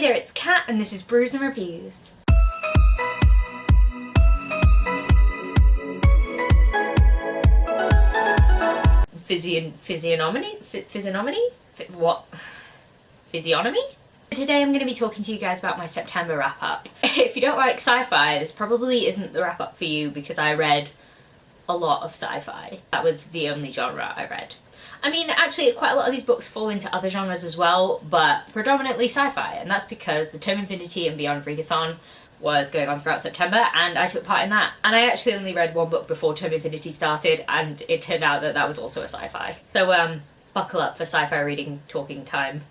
Hey there, it's Kat and this is Brews and Reviews. Physiognomy? What? Physiognomy? Today I'm going to be talking to you guys about my September wrap-up. If you don't like sci-fi, this probably isn't the wrap-up for you because I read a lot of sci-fi. That was the only genre I read. I mean, actually, quite a lot of these books fall into other genres as well, but predominantly sci-fi, and that's because the Tome Infinity and Beyond Readathon was going on throughout September, and I took part in that. And I actually only read one book before Tome Infinity started, and it turned out that that was also a sci-fi. So, buckle up for sci-fi reading talking time.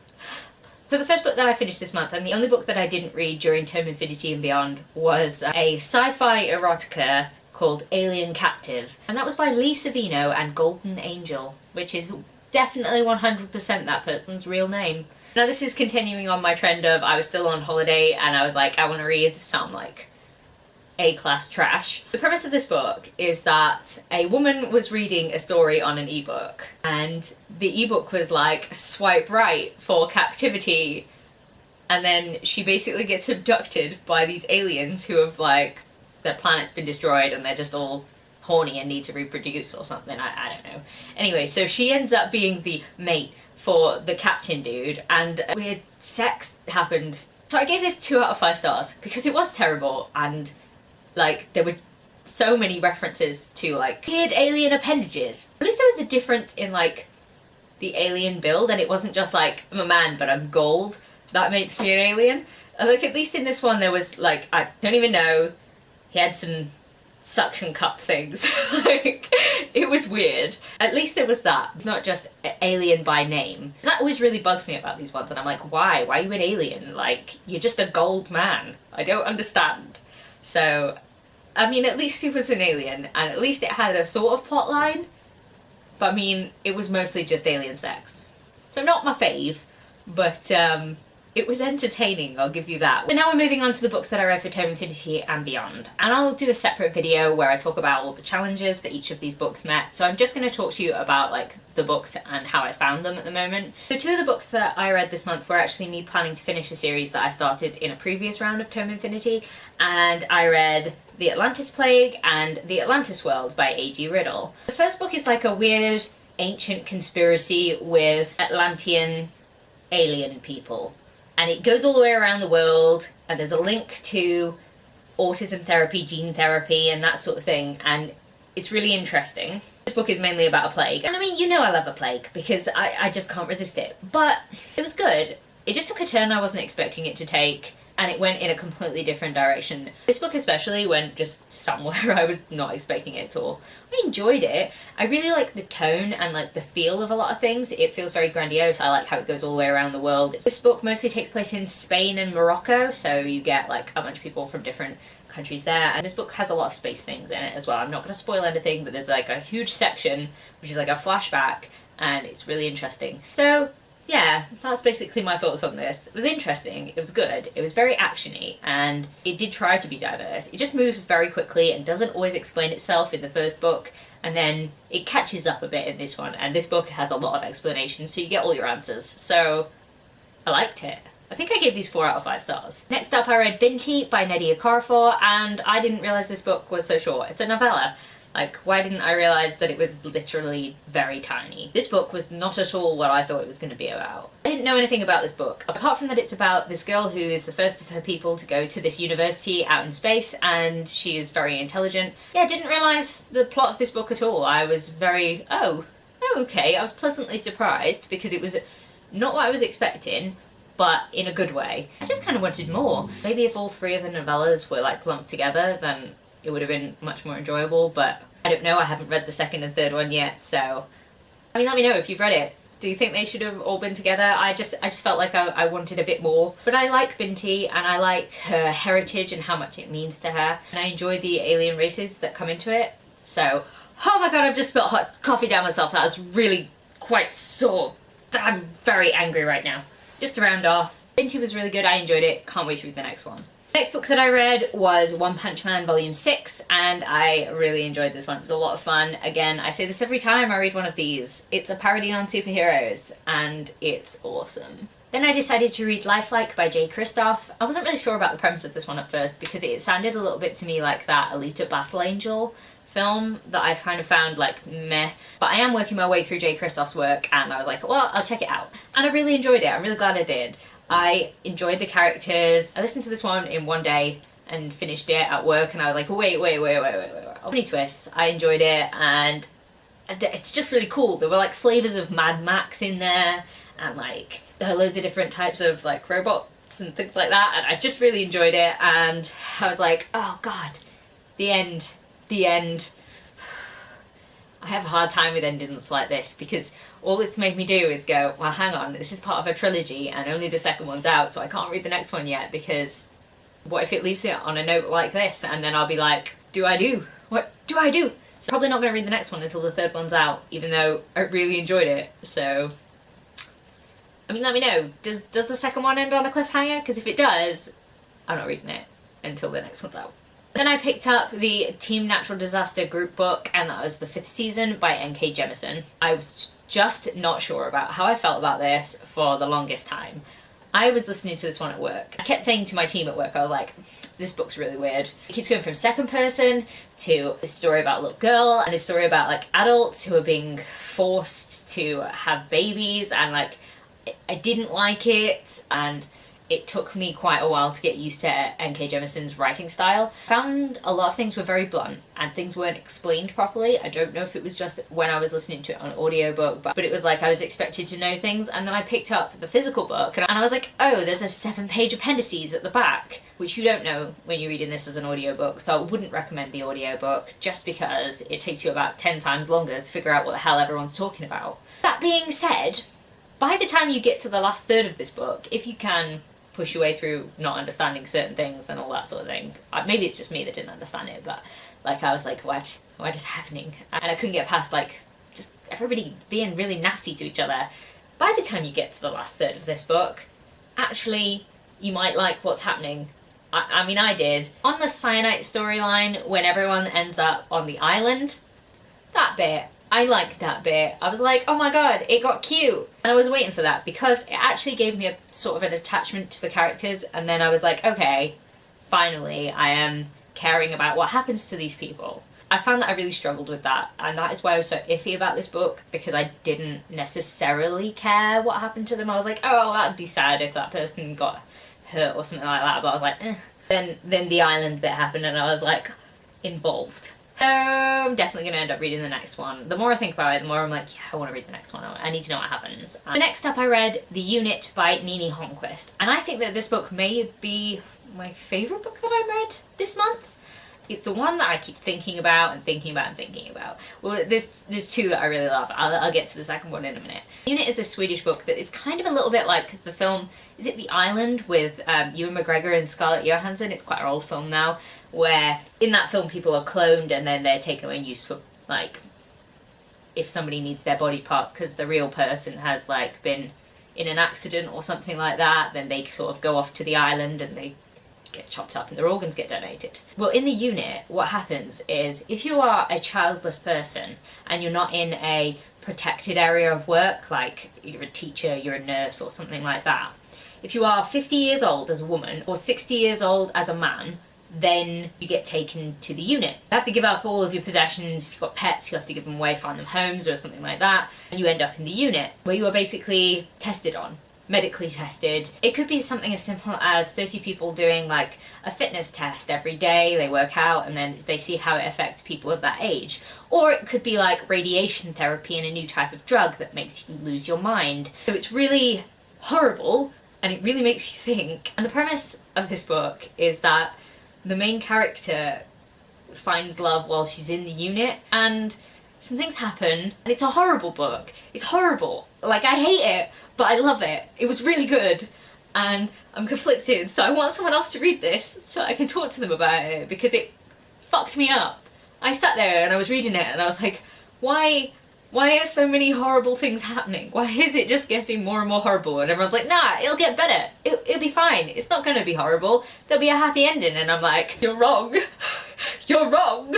So the first book that I finished this month, and the only book that I didn't read during Tome Infinity and Beyond, was a sci-fi erotica called Alien Captive, and that was by Lee Savino and Golden Angel, which is definitely 100% that person's real name. Now this is continuing on my trend of I was still on holiday and I was like, I want to read some like A-class trash. The premise of this book is that a woman was reading a story on an ebook, and the ebook was like, swipe right for captivity, and then she basically gets abducted by these aliens who have like, their planet's been destroyed and they're just all horny and need to reproduce or something, I don't know. Anyway, so she ends up being the mate for the captain dude, and weird sex happened. So I gave this 2 out of 5 stars because it was terrible, and like there were so many references to like weird alien appendages. At least there was a difference in like the alien build, and it wasn't just like, I'm a man but I'm gold, that makes me an alien. Like at least in this one there was like, I don't even know, he had some suction cup things. Like, it was weird. At least there was that. It's not just alien by name. That always really bugs me about these ones, and I'm like, why? Why are you an alien? Like, you're just a gold man. I don't understand. So, I mean, at least he was an alien, and at least it had a sort of plot line, but I mean, it was mostly just alien sex. So not my fave, but it was entertaining, I'll give you that. So now we're moving on to the books that I read for Tome Infinity and Beyond. And I'll do a separate video where I talk about all the challenges that each of these books met. So I'm just going to talk to you about like the books and how I found them at the moment. So 2 of the books that I read this month were actually me planning to finish a series that I started in a previous round of Tome Infinity. And I read The Atlantis Plague and The Atlantis World by A.G. Riddle. The first book is like a weird ancient conspiracy with Atlantean alien people. And it goes all the way around the world, and there's a link to autism therapy, gene therapy, and that sort of thing, and it's really interesting. This book is mainly about a plague, and I mean, you know I love a plague, because I just can't resist it. But it was good. It just took a turn I wasn't expecting it to take, and it went in a completely different direction. This book especially went just somewhere I was not expecting it at all. I enjoyed it. I really like the tone and like the feel of a lot of things. It feels very grandiose. I like how it goes all the way around the world. This book mostly takes place in Spain and Morocco, so you get like a bunch of people from different countries there, and this book has a lot of space things in it as well. I'm not going to spoil anything, but there's like a huge section which is like a flashback, and it's really interesting. So yeah, that's basically my thoughts on this. It was interesting, it was good, it was very actiony, and it did try to be diverse. It just moves very quickly and doesn't always explain itself in the first book, and then it catches up a bit in this one, and this book has a lot of explanations, so you get all your answers. So I liked it. I think I gave these 4 out of 5 stars. Next up I read Binky by Nnedi Okorafor, and I didn't realise this book was so short. It's a novella. Like, why didn't I realise that it was literally very tiny? This book was not at all what I thought it was going to be about. I didn't know anything about this book, apart from that it's about this girl who is the first of her people to go to this university out in space, and she is very intelligent. Yeah, I didn't realise the plot of this book at all. I was very, okay. I was pleasantly surprised, because it was not what I was expecting, but in a good way. I just kind of wanted more. Maybe if all 3 of the novellas were like lumped together, then it would have been much more enjoyable, but I don't know, I haven't read the 2nd and 3rd one yet, so I mean, let me know if you've read it. Do you think they should have all been together? I just felt like I wanted a bit more. But I like Binky, and I like her heritage and how much it means to her, and I enjoy the alien races that come into it. So, oh my god, I've just spilled hot coffee down myself. That was really quite sore. I'm very angry right now. Just to round off, Binky was really good, I enjoyed it, can't wait to read the next one. The next book that I read was One Punch Man Volume 6, and I really enjoyed this one. It was a lot of fun. Again, I say this every time I read one of these. It's a parody on superheroes, and it's awesome. Then I decided to read Lifelike by J. Kristoff. I wasn't really sure about the premise of this one at first because it sounded a little bit to me like that Alita Battle Angel film that I've kind of found like meh. But I am working my way through J. Kristoff's work and I was like, well, I'll check it out. And I really enjoyed it. I'm really glad I did. I enjoyed the characters. I listened to this one in one day and finished it at work and I was like, wait. Many twists. I enjoyed it and it's just really cool. There were like flavours of Mad Max in there and like there are loads of different types of like robots and things like that and I just really enjoyed it and I was like, oh god, the end. I have a hard time with endings like this because all it's made me do is go, well hang on, this is part of a trilogy and only the second one's out so I can't read the next one yet because what if it leaves it on a note like this and then I'll be like, what do I do? So probably not going to read the next one until the third one's out even though I really enjoyed it, so I mean, let me know, does the second one end on a cliffhanger? Because if it does, I'm not reading it until the next one's out. Then I picked up the Team Natural Disaster group book, and that was the 5th season by N.K. Jemisin. I was just not sure about how I felt about this for the longest time. I was listening to this one at work. I kept saying to my team at work, I was like, this book's really weird. It keeps going from second person to a story about a little girl and a story about like adults who are being forced to have babies and like I didn't like it and it took me quite a while to get used to N.K. Jemisin's writing style. I found a lot of things were very blunt and things weren't explained properly. I don't know if it was just when I was listening to it on audiobook, but it was like I was expected to know things and then I picked up the physical book and I was like, oh, there's a 7-page appendices at the back, which you don't know when you're reading this as an audiobook, so I wouldn't recommend the audiobook just because it takes you about 10 times longer to figure out what the hell everyone's talking about. That being said, by the time you get to the last third of this book, if you can push your way through not understanding certain things and all that sort of thing, maybe it's just me that didn't understand it, but like I was like, what is happening? And I couldn't get past like just everybody being really nasty to each other. By the time you get to the last third of this book, actually you might like what's happening. I mean, I did. On the cyanide storyline, when everyone ends up on the island, that bit, I liked that bit. I was like, oh my god, it got cute. And I was waiting for that because it actually gave me a sort of an attachment to the characters and then I was like, okay, finally I am caring about what happens to these people. I found that I really struggled with that and that is why I was so iffy about this book because I didn't necessarily care what happened to them. I was like, oh, that'd be sad if that person got hurt or something like that, but I was like, eh. Then the island bit happened and I was like, involved. So I'm definitely going to end up reading the next one. The more I think about it, the more I'm like, yeah, I want to read the next one. I need to know what happens. Next up I read The Unit by Nini Holmquist. And I think that this book may be my favourite book that I read this month. It's the one that I keep thinking about and thinking about and thinking about. Well, there's two that I really love. I'll get to the second one in a minute. Unit is a Swedish book that is kind of a little bit like the film, is it The Island with Ewan McGregor and Scarlett Johansson? It's quite an old film now, where in that film people are cloned and then they're taken away and used for, like, if somebody needs their body parts because the real person has, like, been in an accident or something like that, then they sort of go off to the island and they get chopped up and their organs get donated. Well, in the unit, what happens is if you are a childless person and you're not in a protected area of work, like you're a teacher, you're a nurse or something like that, if you are 50 years old as a woman or 60 years old as a man, then you get taken to the unit. You have to give up all of your possessions. If you've got pets, you have to give them away, find them homes or something like that, and you end up in the unit where you are basically tested on. Medically tested. It could be something as simple as 30 people doing like a fitness test every day, they work out and then they see how it affects people of that age. Or it could be like radiation therapy and a new type of drug that makes you lose your mind. So it's really horrible and it really makes you think. And the premise of this book is that the main character finds love while she's in the unit and some things happen and it's a horrible book. It's horrible. Like, I hate it, but I love it. It was really good and I'm conflicted, so I want someone else to read this so I can talk to them about it because it fucked me up. I sat there and I was reading it and I was like, why are so many horrible things happening? Why is it just getting more and more horrible? And everyone's like, nah, it'll get better. It'll be fine. It's not gonna be horrible. There'll be a happy ending. And I'm like, you're wrong. You're wrong.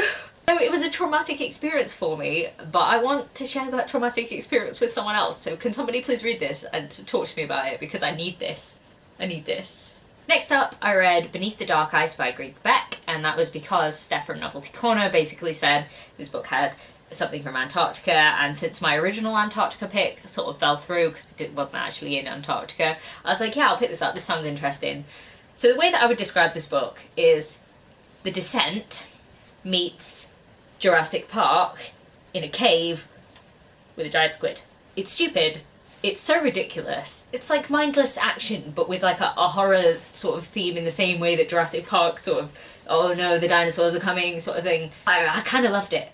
So it was a traumatic experience for me, but I want to share that traumatic experience with someone else. So can somebody please read this and talk to me about it, because I need this. I need this. Next up, I read Beneath the Dark Ice by Greg Beck, and that was because Steph from Novelty Corner basically said this book had something from Antarctica, and since my original Antarctica pick sort of fell through because it wasn't actually in Antarctica, I was like, yeah, I'll pick this up, this sounds interesting. So the way that I would describe this book is The Descent meets Jurassic Park in a cave with a giant squid. It's stupid. It's so ridiculous. It's like mindless action, but with like a horror sort of theme in the same way that Jurassic Park sort of, oh no, the dinosaurs are coming sort of thing. I kind of loved it.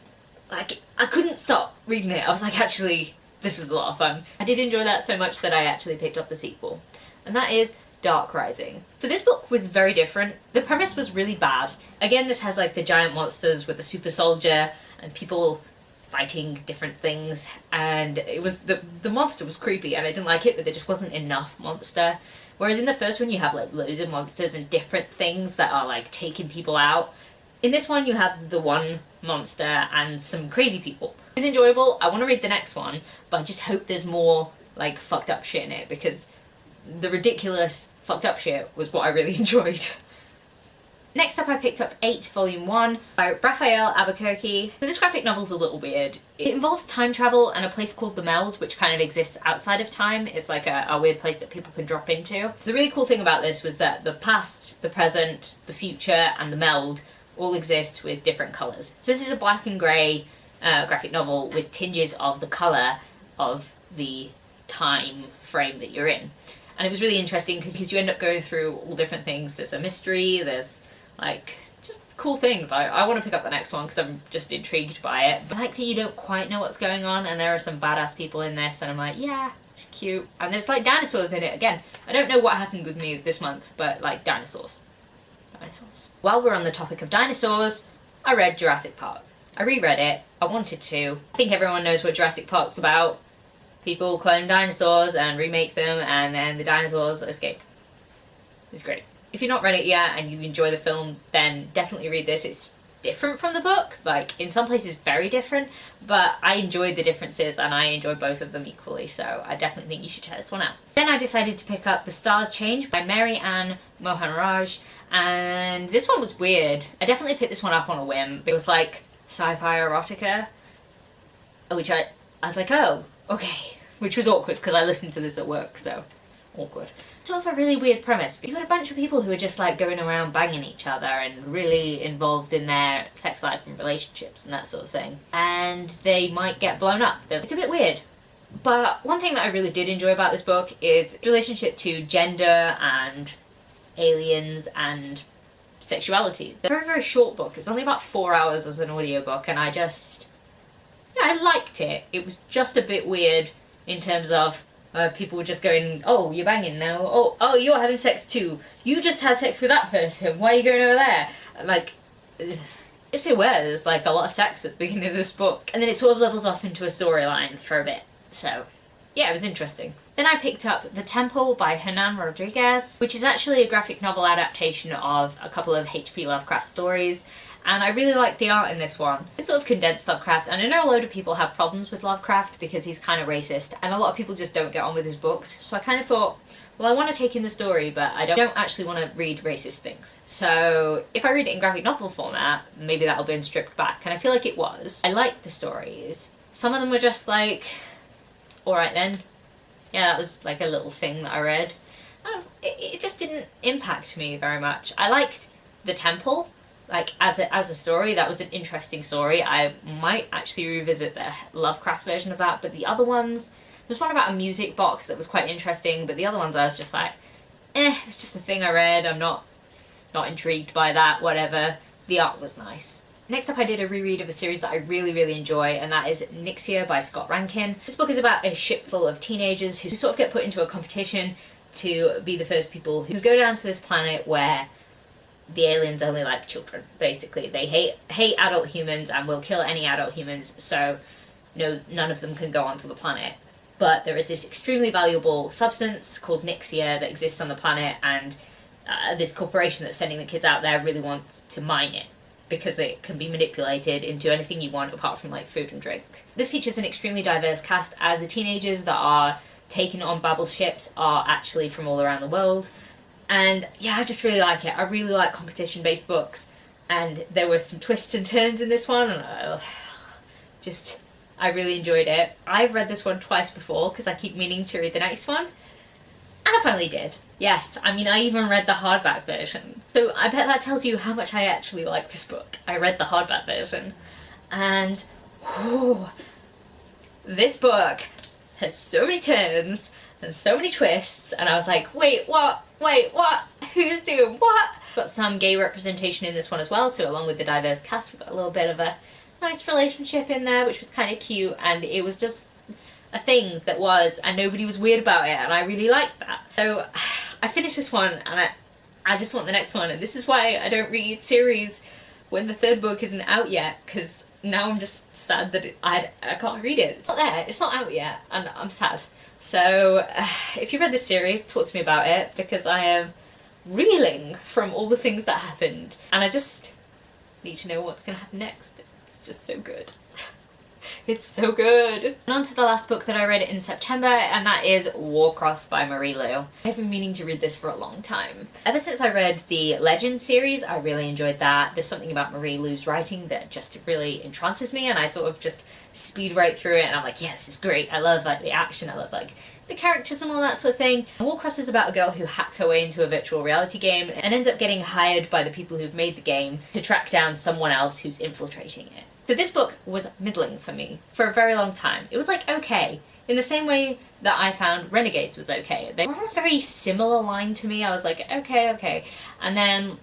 Like, I couldn't stop reading it. I was like, actually, this was a lot of fun. I did enjoy that so much that I actually picked up the sequel. And that is Dark Rising. So this book was very different. The premise was really bad. Again, this has like the giant monsters with the super soldier and people fighting different things, and it was the monster was creepy and I didn't like it, but there just wasn't enough monster. Whereas in the first one you have like loads of monsters and different things that are like taking people out. In this one you have the one monster and some crazy people. It's enjoyable. I want to read the next one, but I just hope there's more like fucked up shit in it, because the ridiculous fucked up shit was what I really enjoyed. Next up I picked up 8 Volume 1 by Raphael Albuquerque. So this graphic novel's a little weird. It involves time travel and a place called the Meld, which kind of exists outside of time. It's like a weird place that people can drop into. The really cool thing about this was that the past, the present, the future and the Meld all exist with different colours. So this is a black and grey graphic novel with tinges of the colour of the time frame that you're in. And it was really interesting because you end up going through all different things. There's a mystery, there's like just cool things. I want to pick up the next one because I'm just intrigued by it. But I like that you don't quite know what's going on, and there are some badass people in this, and I'm like, yeah, it's cute. And there's like dinosaurs in it again. I don't know what happened with me this month, but like dinosaurs. Dinosaurs. While we're on the topic of dinosaurs, I read Jurassic Park. I reread it. I wanted to. I think everyone knows what Jurassic Park's about. People clone dinosaurs and remake them, and then the dinosaurs escape. It's great. If you've not read it yet and you enjoy the film, then definitely read this. It's different from the book, like in some places very different, but I enjoyed the differences and I enjoyed both of them equally, so I definitely think you should check this one out. Then I decided to pick up The Stars Change by Mary Ann Mohanraj, and this one was weird. I definitely picked this one up on a whim. It was like sci-fi erotica, which I was like, oh, okay, which was awkward because I listened to this at work, so awkward. Sort of a really weird premise. You got a bunch of people who are just like going around banging each other and really involved in their sex life and relationships and that sort of thing. And they might get blown up. It's a bit weird. But one thing that I really did enjoy about this book is its relationship to gender and aliens and sexuality. It's a very, very short book. It's only about 4 hours as an audiobook, and I liked it. It was just a bit weird in terms of people were just going, oh, you're banging now, oh, you're having sex too, you just had sex with that person, why are you going over there? Like, it's a bit weird. There's like a lot of sex at the beginning of this book, and then it sort of levels off into a storyline for a bit, so yeah, it was interesting. Then I picked up The Temple by Hernan Rodriguez, which is actually a graphic novel adaptation of a couple of H.P. Lovecraft stories, and I really like the art in this one. It's sort of condensed Lovecraft, and I know a load of people have problems with Lovecraft because he's kind of racist, and a lot of people just don't get on with his books, so I kind of thought, well, I want to take in the story, but I don't actually want to read racist things. So if I read it in graphic novel format, maybe that'll be stripped back, and I feel like it was. I liked the stories. Some of them were just like, alright then. Yeah, that was like a little thing that I read. It just didn't impact me very much. I liked The Temple. Like, as a story, that was an interesting story. I might actually revisit the Lovecraft version of that, but the other ones, there's one about a music box that was quite interesting, but the other ones I was just like, it's just a thing I read, I'm not intrigued by that, whatever. The art was nice. Next up I did a reread of a series that I really, really enjoy, and that is Nixie by Scott Rankin. This book is about a ship full of teenagers who sort of get put into a competition to be the first people who go down to this planet where the aliens only like children, basically. They hate adult humans and will kill any adult humans, so none of them can go onto the planet. But there is this extremely valuable substance called Nixia that exists on the planet, and this corporation that's sending the kids out there really wants to mine it. because it can be manipulated into anything you want apart from like food and drink. This features an extremely diverse cast, as the teenagers that are taken on Babel ships are actually from all around the world. And yeah, I just really like it. I really like competition-based books, and there were some twists and turns in this one, and I really enjoyed it. I've read this one twice before because I keep meaning to read the next one, and I finally did. Yes, I mean, I even read the hardback version. So I bet that tells you how much I actually like this book. I read the hardback version, and whew, this book has so many turns and so many twists, and I was like, wait, what? Wait, what? Who's doing what? Got some gay representation in this one as well, so along with the diverse cast, we've got a little bit of a nice relationship in there, which was kind of cute, and it was just a thing that was, and nobody was weird about it, and I really liked that. So I finished this one, and I just want the next one, and this is why I don't read series when the third book isn't out yet, because now I'm just sad that I can't read it. It's not there, it's not out yet, and I'm sad. So if you read this series, talk to me about it, because I am reeling from all the things that happened, and I just need to know what's gonna happen next. It's just so good. It's so good. And on to the last book that I read in September, and that is Warcross by Marie Lu. I've been meaning to read this for a long time. Ever since I read the Legend series, I really enjoyed that. There's something about Marie Lu's writing that just really entrances me, and I sort of just speed right through it, and I'm like, yeah, this is great. I love like the action, I love like the characters and all that sort of thing. Warcross is about a girl who hacks her way into a virtual reality game and ends up getting hired by the people who've made the game to track down someone else who's infiltrating it. So this book was middling for me for a very long time. It was like okay, in the same way that I found Renegades was okay. They were on a very similar line to me. I was like, okay. And then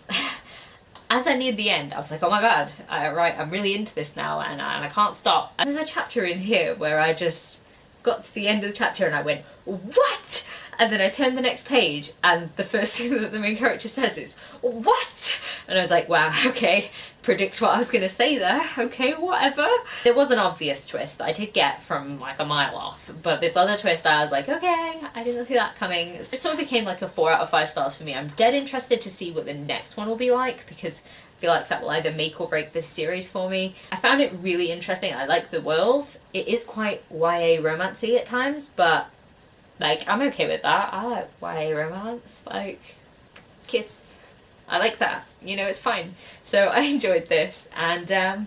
as I neared the end, I was like, oh my god, right, I'm really into this now, and I can't stop. And there's a chapter in here where I just got to the end of the chapter and I went, what? And then I turned the next page, and the first thing that the main character says is, what? And I was like, wow, okay, predict what I was gonna say there, okay, whatever. There was an obvious twist that I did get from like a mile off, but this other twist I was like, okay, I didn't see that coming. It sort of became like a 4 out of 5 stars for me. I'm dead interested to see what the next one will be like, because I feel like that will either make or break this series for me. I found it really interesting. I like the world. It is quite YA romancy at times, but like, I'm okay with that. I like YA romance, like, kiss. I like that, you know, it's fine. So I enjoyed this, and yeah.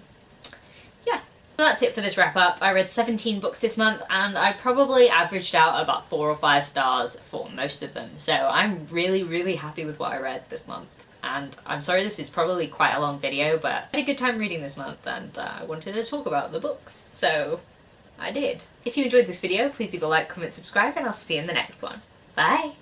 So that's it for this wrap up. I read 17 books this month, and I probably averaged out about 4 or 5 stars for most of them. So I'm really, really happy with what I read this month. And I'm sorry this is probably quite a long video, but I had a good time reading this month, and I wanted to talk about the books, so I did. If you enjoyed this video, please leave a like, comment, subscribe, and I'll see you in the next one. Bye!